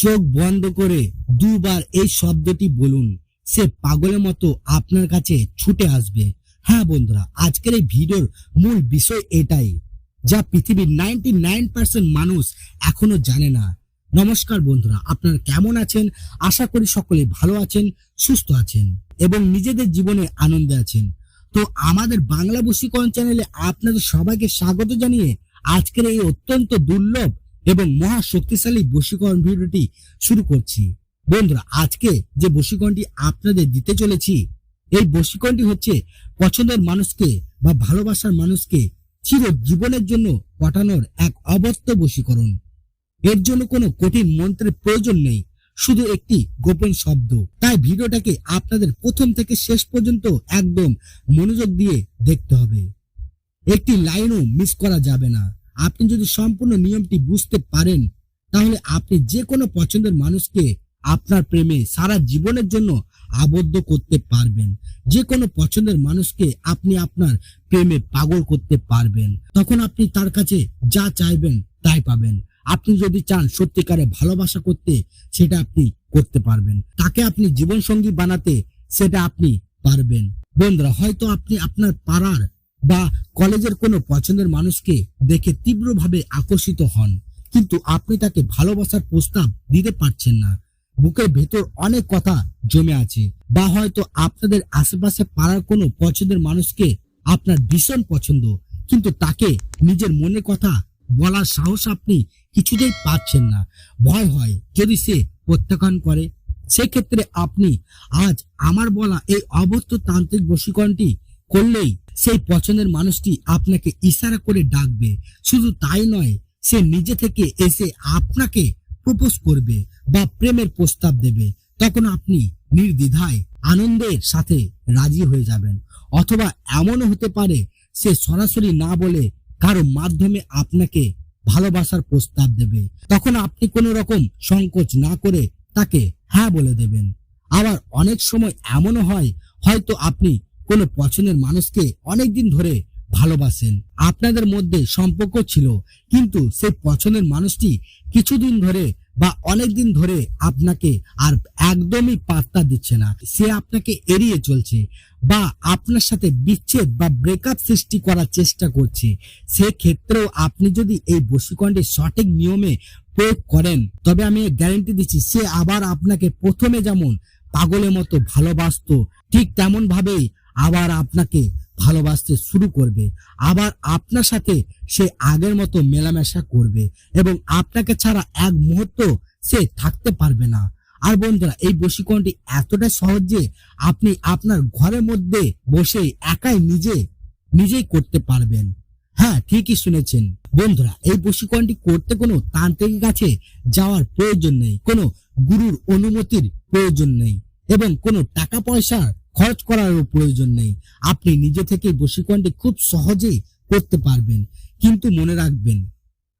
চোখ বন্ধ করে দুবার এই শব্দটি বলুন, সে পাগলের মতো আপনার কাছে ছুটে আসবে। হ্যাঁ বন্ধুরা, আজকের এই ভিডিওর মূল বিষয় এটাই, যা পৃথিবীর 99% মানুষ এখনো জানে না। নমস্কার বন্ধুরা, আপনারা কেমন আছেন? আশা করি সকলে ভালো আছেন, সুস্থ আছেন এবং নিজেদের জীবনে আনন্দে আছেন। তো আমাদের বাংলা বশীকরণ চ্যানেলে আপনাদের সবাইকে স্বাগত জানিয়ে আজকের এই অত্যন্ত দুর্লভ এবং মহা শক্তিশালী বশীকরণ ভিডিওটি শুরু করছি। বন্ধুরা, আজকে যে বশীকরণটি আপনাদের দিতে চলেছি, এই বশীকরণটি হচ্ছে পছন্দের মানুষকে বা ভালোবাসার মানুষকে চির জীবনের জন্য পাঠানোর এক অব্যক্ত বশীকরণ। এর জন্য কোনো কঠিন মন্ত্রের প্রয়োজন নেই, শুধু একটি গোপন শব্দ। তাই ভিডিওটাকে আপনাদের প্রথম থেকে শেষ পর্যন্ত একদম মনোযোগ দিয়ে দেখতে হবে, একটি লাইনও মিস করা যাবে না। আপনি যদি সম্পূর্ণ নিয়মটি বুঝতে পারেন, তাহলে আপনি যে কোনো পছন্দের মানুষকে আপনার প্রেমে সারা জীবনের জন্য আবদ্ধ করতে পারবেন। যে কোনো পছন্দের মানুষকে আপনি আপনার প্রেমে পাগল করতে পারবেন। তখন আপনি তার কাছে যা চাইবেন তাই পাবেন। আপনি যদি চান সত্যিকারে ভালোবাসা করতে, সেটা আপনি করতে পারবেন। তাকে আপনি জীবন সঙ্গী বানাতে, সেটা আপনি পারবেন। বন্ধুরা, হয়তো আপনি আপনার পাড়ার বা কলেজের কোনো পছন্দের মানুষকে দেখে তীব্রভাবে আকর্ষিত হন, কিন্তু আপনি তাকে ভালোবাসার প্রস্তাব দিতে পারছেন না। বুকের ভেতর অনেক কথা জমে আছে। বা হয়তো আপনাদের আশেপাশে পাড়ার কোনো পছন্দের মানুষকে আপনার ভীষণ পছন্দ, কিন্তু তাকে নিজের মনের কথা বলার সাহস আপনি কিছুতেই পাচ্ছেন না। ভয় হয় যদি সে প্রত্যাখ্যান করে। সেক্ষেত্রে আপনি আজ আমার বলা এই অব্যক্ত তান্ত্রিক বশীকরণটি করলেই সেই পছন্দের মানুষটি আপনাকে ইশারা করে ডাকবে। শুধু তাই নয়, সে নিজে থেকে এসে আপনাকে প্রপোজ করবে বা প্রেমের প্রস্তাব দেবে। তখন আপনি নির্দ্বিধায় আনন্দের সাথে রাজি হয়ে যাবেন। অথবা এমনও হতে পারে সে সরাসরি না বলে কারো মাধ্যমে আপনাকে ভালোবাসার প্রস্তাব দেবে। তখন আপনি কোনো রকম সংকোচ না করে তাকে হ্যাঁ বলে দেবেন। আবার অনেক সময় এমনও হয়, হয়তো আপনি কোনো পছন্দের মানুষকে অনেকদিন ধরে ভালোবাসেন, আপনাদের মধ্যে সম্পর্ক ছিল, কিন্তু সেই পছন্দের মানুষটি কিছুদিন ধরে বা অনেকদিন ধরে আপনাকে আর একদমই পাত্তা দিচ্ছে না। সে আপনাকে এড়িয়ে চলছে বা আপনার সাথে বিচ্ছেদ বা ব্রেকআপ সৃষ্টি করার চেষ্টা করছে। সেক্ষেত্রেও আপনি যদি এই বশীকরণটি সঠিক নিয়মে প্রয়োগ করেন, তবে আমি গ্যারান্টি দিচ্ছি, সে আবার আপনাকে প্রথমে যেমন পাগলের মতো ভালোবাসতো, ঠিক তেমন ভাবেই আবার আপনাকে ভালোবাসতে শুরু করবে। আবার আপনার সাথে সে আগের মতো মেলামেশা করবে এবং আপনাকে ছাড়া এক মুহূর্ত সে থাকতে পারবে না। আর বন্ধুরা, এই বশীকরণটি এতটা সহজ যে আপনি আপনার ঘরের মধ্যে বসে একাই নিজেই করতে পারবেন। হ্যাঁ, ঠিকই শুনেছেন বন্ধুরা, এই বশীকরণটি করতে কোনো তান্ত্রিকের কাছে যাওয়ার প্রয়োজন নেই, কোনো গুরুর অনুমতির প্রয়োজন নেই এবং কোনো টাকা পয়সা খরচ করারও প্রয়োজন নেই। আপনি নিজে থেকে বশীকরণটি খুব সহজেই করতে পারবেন। কিন্তু মনে রাখবেন,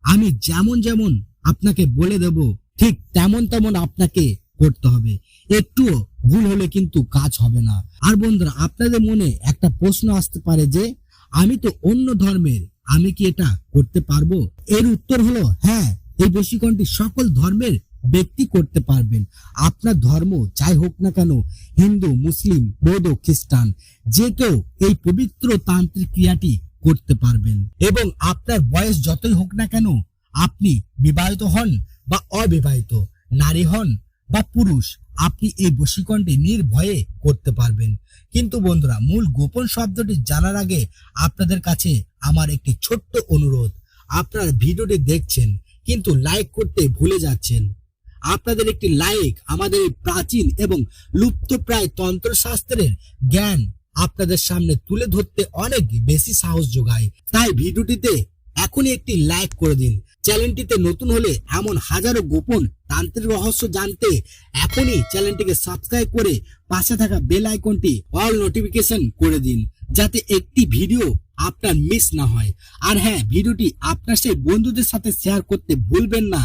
আমি যেমন যেমন আপনাকে বলে দেব, ঠিক তেমন তেমন আপনাকে করতে হবে। একটুও ভুল হলে কিন্তু কাজ হবে না। আর বন্ধুরা, আপনাদের মনে একটা প্রশ্ন আসতে পারে যে আমি তো অন্য ধর্মের, আমি কি এটা করতে পারবো? এর উত্তর হলো হ্যাঁ, এই বশীকরণটি সকল ধর্মের ব্যক্তি করতে পারবেন। আপনার ধর্ম যাই হোক না কেন, হিন্দু, মুসলিম, বৌদ্ধ, খ্রিস্টান, যে কেউ এই পবিত্র তান্ত্রিক ক্রিয়াটি করতে পারবেন। এবং আপনার বয়স যতই হোক না কেন, আপনি বিবাহিত হন বা অবিবাহিত, নারী হন বা পুরুষ, আপনি এই বশীকরণটি নির্ভয়ে করতে পারবেন। কিন্তু বন্ধুরা, মূল গোপন শব্দটি জানার আগে আপনাদের কাছে আমার একটি ছোট্ট অনুরোধ। আপনারা ভিডিওটি দেখছেন কিন্তু লাইক করতে ভুলে যাচ্ছেন। আপনাদের একটি লাইক আমাদের এই প্রাচীন এবং লুপ্তপ্রায় তন্ত্রশাস্ত্রের জ্ঞান আপনাদের সামনে তুলে ধরতে অনেক বেশি সাহস যোগায়। তাই ভিডিওটিতে এখনই একটি লাইক করে দিন। চ্যানেলটিতে নতুন হলে এমন হাজারো গোপন তান্ত্রিক রহস্য জানতে এখনই চ্যানেলটিকে সাবস্ক্রাইব করে পাশে থাকা বেল আইকনটি অল নোটিফিকেশন করে দিন, যাতে একটি ভিডিও আপনার মিস না হয়। আর হ্যাঁ, ভিডিওটি আপনার সেই বন্ধুদের সাথে শেয়ার করতে ভুলবেন না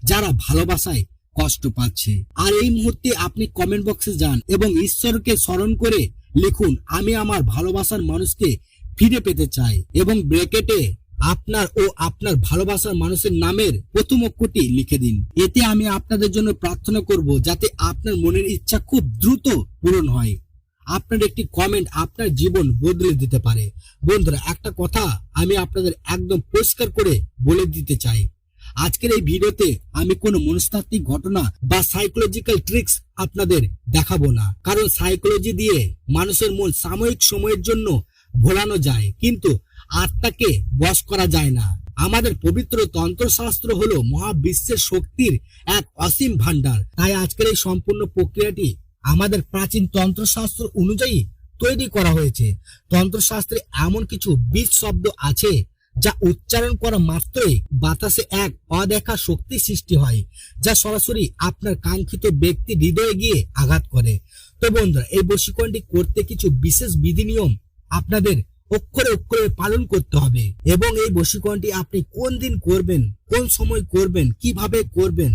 যারা ভালোবাসায় কষ্ট পাচ্ছে। আর এই মুহূর্তে আপনি কমেন্ট বক্সে যান এবং ঈশ্বরকে স্মরণ করে লিখুন, আমি আমার ভালোবাসার মানুষকে ফিরে পেতে চাই, এবং ব্র্যাকেটে আপনার ও আপনার ভালোবাসার মানুষের নামের প্রথম অক্ষরটি লিখে দিন। এতে আমি আপনাদের জন্য প্রার্থনা করব যাতে আপনার মনের ইচ্ছা খুব দ্রুত পূরণ হয়। আপনার একটি কমেন্ট আপনার জীবন বদলে দিতে পারে। বন্ধুরা, একটা কথা আমি আপনাদের একদম পরিষ্কার করে বলে দিতে চাই, আজকের এই ভিডিওতে আমি কোনো মনস্তাত্ত্বিক ঘটনা বা সাইকোলজিক্যাল ট্রিক্স আপনাদের দেখাবো না, কারণ সাইকোলজি দিয়ে মানুষের মন সাময়িক সময়ের জন্য ভোলানো যায়, কিন্তু আত্মাকে বশ করা যায় না। আমাদের পবিত্র তন্ত্রশাস্ত্র হলো মহাবিশ্বের শক্তির এক অসীম ভান্ডার। তাই আজকের এই সম্পূর্ণ প্রক্রিয়াটি আমাদের প্রাচীন তন্ত্রশাস্ত্র অনুযায়ী তৈরি করা হয়েছে। তন্ত্রশাস্ত্রে এমন কিছু বীজ শব্দ আছে যা উচ্চারণ করা মাত্রই বাতাসে এক অদেখা শক্তি সৃষ্টি হয়, যা সরাসরি আপনার কাঙ্ক্ষিত ব্যক্তি হৃদয়ে গিয়ে আঘাত করে। তো বন্ধুরা, এই বশীকরণটি করতে কিছু বিশেষ বিধি নিয়ম আপনাদের অক্ষরে অক্ষরে পালন করতে হবে, এবং এই বশীকরণটি আপনি কোন দিন করবেন, কোন সময় করবেন, কিভাবে করবেন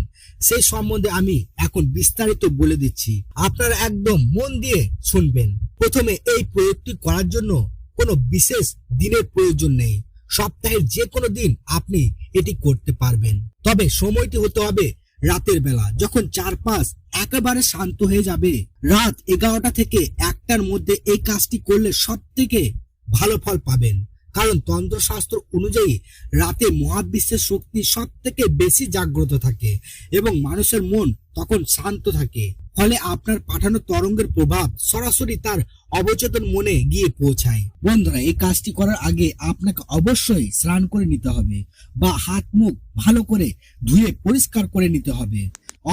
সেই সম্বন্ধে আমি এখন বিস্তারিত বলে দিচ্ছি। আপনারা একদম মন দিয়ে শুনবেন। প্রথমে এই প্রয়োগটি করার জন্য কোনো বিশেষ দিনের প্রয়োজন নেই। সপ্তাহের যে কোনো দিন আপনি এটি করতে পারবেন, তবে সময়টি হতে হবে রাতের বেলা, যখন চারপাশ একেবারে শান্ত হয়ে যাবে। রাত 11টা থেকে 1টার মধ্যে এই কাজটি করলে সব থেকে ভালো ফল পাবেন, কারণ তন্ত্রশাস্ত্র অনুযায়ী রাতে মহাবিশ্বের শক্তি সব থেকে বেশি জাগ্রত থাকে এবং মানুষের মন তখন শান্ত থাকে। ফলে আপনার পাঠানো তরঙ্গের প্রভাব সরাসরি তার অবচেতন মনে গিয়ে পৌঁছায়। বন্ধুরা, এই কাজটি করার আগে আপনাকে অবশ্যই স্নান করে নিতে হবে বা হাত মুখ ভালো করে ধুয়ে পরিষ্কার করে নিতে হবে।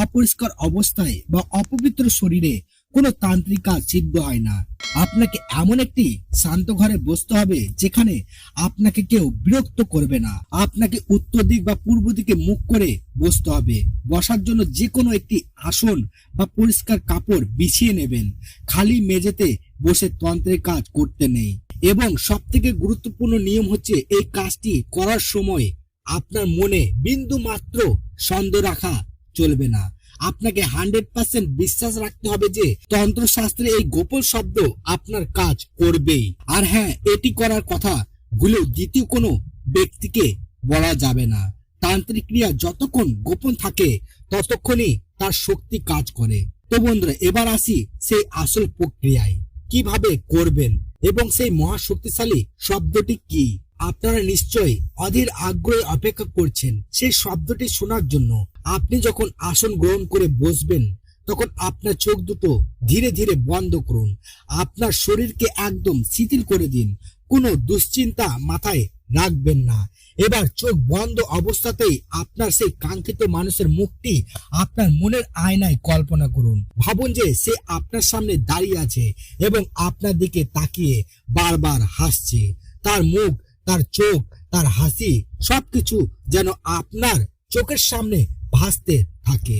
অপরিষ্কার অবস্থায় বা অপবিত্র শরীরে কোনো তান্ত্রিক কাজ সিদ্ধ হয় না। আপনাকে এমন একটি শান্ত ঘরে বসতে হবে যেখানে আপনাকে কেউ বিরক্ত করবে না। আপনাকে উত্তর দিক বা পূর্ব দিকে মুখ করে বসতে হবে। বসার জন্য যে কোনো একটি আসন বা পরিষ্কার কাপড় বিছিয়ে নেবেন। খালি মেঝেতে বসে তন্ত্রের কাজ করতে নেই। এবং সব থেকে গুরুত্বপূর্ণ নিয়ম হচ্ছে, এই কাজটি করার সময় আপনার মনে বিন্দু মাত্র সন্দেহ রাখা চলবে না। আপনাকে 100% বিশ্বাস রাখতে হবে যে তন্ত্রশাস্ত্রে এই গোপন শব্দ আপনার কাজ করবেই। আর হ্যাঁ, এটি করার কথা ভুলেও দ্বিতীয় কোনো ব্যক্তিকে বলা যাবে না। তান্ত্রিক ক্রিয়া যতক্ষণ গোপন থাকে ততক্ষণই তার শক্তি কাজ করে। তো বন্ধুরা, এবার আসি সেই আসল প্রক্রিয়ায়, কিভাবে করবেন এবং সেই মহাশক্তিশালী শব্দটি কি। আপনারা নিশ্চয়ই অধীর আগ্রহে অপেক্ষা করছেন সেই শব্দটি শোনার জন্য। আপনি যখন আসন গ্রহণ করে বসবেন তখন আপনার চোখ দুটো ধীরে ধীরে বন্ধ করুন। আপনার শরীরকে একদম শিথিল করে দিন। কোনো দুশ্চিন্তা মাথায় রাখবেন না। এবার চোখ বন্ধ অবস্থাতেই আপনার সেই কাঙ্ক্ষিত মানুষের মুখটি আপনার মনের আয়নায় কল্পনা করুন। ভাবুন যে সে আপনার সামনে দাঁড়িয়ে আছে এবং আপনার দিকে তাকিয়ে বারবার হাসছে। তার মুখ, তার চোখ, তার হাসি সবকিছু যেন আপনার চোখের সামনে ভাসতে থাকে।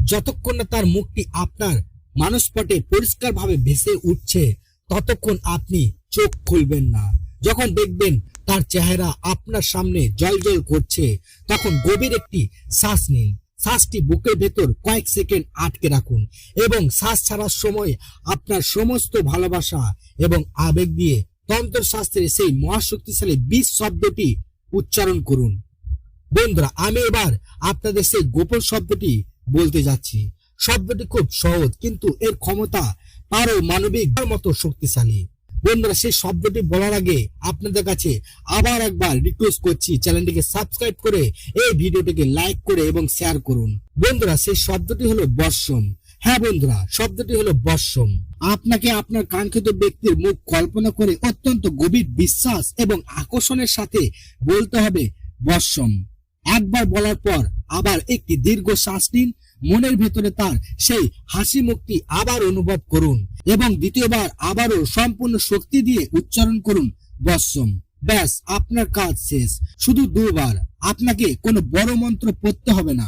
যতক্ষণ না তার মুখটি আপনার মানসপটে পরিষ্কারভাবে ভেসে উঠছে ততক্ষণ আপনি চোখ খুলবেন না। যখন দেখবেন তার চেহারা আপনার সামনে জ্বলজ্বল করছে তখন গভীর একটি শ্বাস নিন। শ্বাসটি বুকের ভেতর কয়েক সেকেন্ড আটকে রাখুন এবং শ্বাস ছাড়ার সময় আপনার সমস্ত ভালোবাসা এবং আবেগ দিয়ে তন্ত্রশাস্ত্রের সেই মহাশক্তিশালী বীজ শব্দটি উচ্চারণ করুন। বন্ধুরা, আমি এবার আপনাদের সেই গোপন শব্দটি বলতে যাচ্ছি। শব্দটি খুব সহজ, কিন্তু এর ক্ষমতা পারমাণবিক মতো শক্তিশালী। বন্ধুরা, সেই শব্দটি বলার আগে আপনাদের কাছে আবার একবার রিকোয়েস্ট করছি, চ্যানেলটিকে সাবস্ক্রাইব করে এই ভিডিওটিকে লাইক করে এবং শেয়ার করুন। বন্ধুরা, সেই শব্দটি হলো বর্ষম। হ্যাঁ বন্ধুরা, শব্দটি হলো বর্ষম। আপনাকে আপনার কাঙ্ক্ষিত ব্যক্তির মুখ কল্পনা করে অত্যন্ত গভীর বিশ্বাস এবং আকর্ষণের সাথে বলতে হবে বর্ষম। একবার বলার পর আবার একটি দীর্ঘ শ্বাস নিন। মনের ভেতরে তার সেই হাসি মুখটি আবার অনুভব করুন এবং দ্বিতীয়বার আবারও সম্পূর্ণ শক্তি দিয়ে উচ্চারণ করুন বর্ষম। ব্যাস, আপনার কাজ শেষ। শুধু দুবার। আপনাকে কোনো বড় মন্ত্র পড়তে হবে না,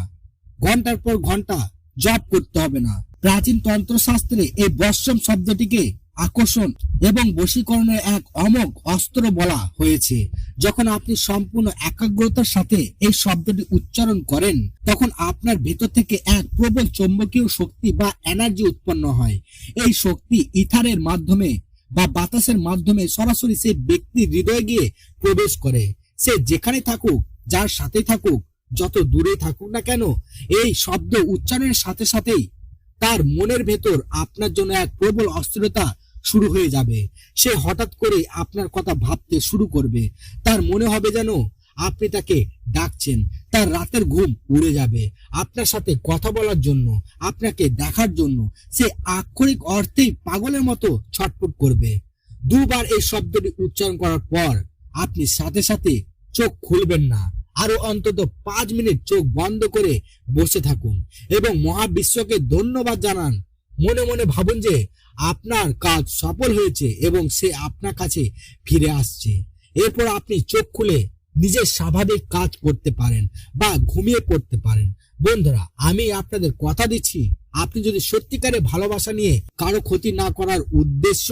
ঘন্টার পর ঘন্টা জপ করতে হবে না। প্রাচীন তন্ত্রশাস্ত্রে এই বর্ষম শব্দটিকে আকর্ষণ এবং বশীকরণের এক অমোঘ অস্ত্র বলা হয়েছে। যখন আপনি সম্পূর্ণ একাগ্রতার সাথে এই শব্দটি উচ্চারণ করেন তখন আপনার ভেতর থেকে এক প্রবল চৌম্বকীয় শক্তি বা এনার্জি উৎপন্ন হয়। এই শক্তি ইথারের মাধ্যমে বা বাতাসের মাধ্যমে সরাসরি সেই ব্যক্তির হৃদয়ে গিয়ে প্রবেশ করে। সে যেখানে থাকুক, যার সাথে থাকুক, যত দূরে থাকুক না কেন, এই শব্দ উচ্চারণের সাথে সাথেই তার মনের ভেতর আপনার জন্য এক প্রবল অস্থিরতা শুরু হয়ে যাবে। সে হঠাৎ করে আপনার কথা ভাবতে শুরু করবে। তার মনে হবে যেন আপনি তাকে ডাকছেন। তার রাতের ঘুম উড়ে যাবে আপনার সাথে কথা বলার জন্য, আপনাকে দেখার জন্য। সে আক্ষরিক অর্থেই পাগলের মতো ছটফট করবে। দুবার এই শব্দটি উচ্চারণ করার পর আপনি সাথে সাথে চোখ খুলবেন না। আরো অন্তত 5 মিনিট চোখ বন্ধ করে বসে থাকুন এবং মহাবিশ্বকে ধন্যবাদ জানান। মনে মনে ভাবুন যে আপনার কাজ সফল হয়েছে এবং সে আপনার কাছে ফিরে আসছে। এরপর আপনি চোখ খুলে নিজের স্বাভাবিক কাজ করতে পারেন বা ঘুমিয়ে পড়তে পারেন। বন্ধুরা, আমি আপনাদের কথা দিচ্ছি, আপনি যদি সত্যিকারে ভালোবাসা নিয়ে কারো ক্ষতি না করার উদ্দেশ্য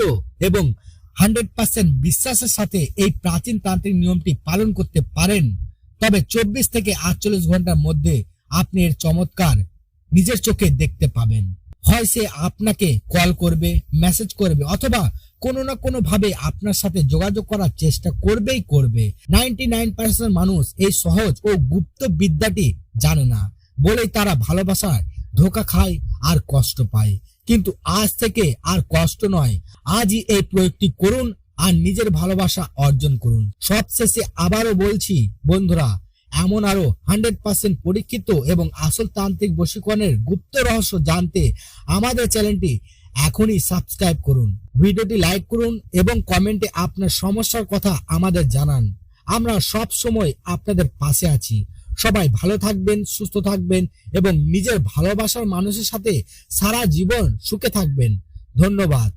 এবং 100% বিশ্বাসের সাথে এই প্রাচীন তান্ত্রিক নিয়মটি পালন করতে পারেন, তবে 24 থেকে 48 ঘন্টার মধ্যে আপনি এর চমৎকার নিজের চোখে দেখতে পাবেন। হয় সে আপনাকে কল করবে, মেসেজ করবে, অথবা কোনো না কোনো ভাবে আপনার সাথে যোগাযোগ করার চেষ্টা করবেই করবে। 99% মানুষ এই সহজ ও গুপ্ত বিদ্যাটি জানে না বলেই তারা ভালোবাসায় ধোঁকা খায় আর কষ্ট পায়। কিন্তু আজ থেকে আর কষ্ট নয়, আজই এই প্রয়োগটি করুন আর নিজের ভালোবাসা অর্জন করুন। সবশেষে আবারও বলছি বন্ধুরা, এমন আরো 100% পরীক্ষিত এবং আসল তান্ত্রিক বশীকরণের গুপ্ত রহস্য জানতে আমাদের চ্যানেলটি এখনই সাবস্ক্রাইব করুন, ভিডিওটি লাইক করুন এবং কমেন্টে আপনার সমস্যার কথা আমাদের জানান। আমরা সব সময় আপনাদের পাশে আছি। সবাই ভালো থাকবেন, সুস্থ থাকবেন এবং নিজের ভালোবাসার মানুষের সাথে সারা জীবন সুখে থাকবেন। ধন্যবাদ।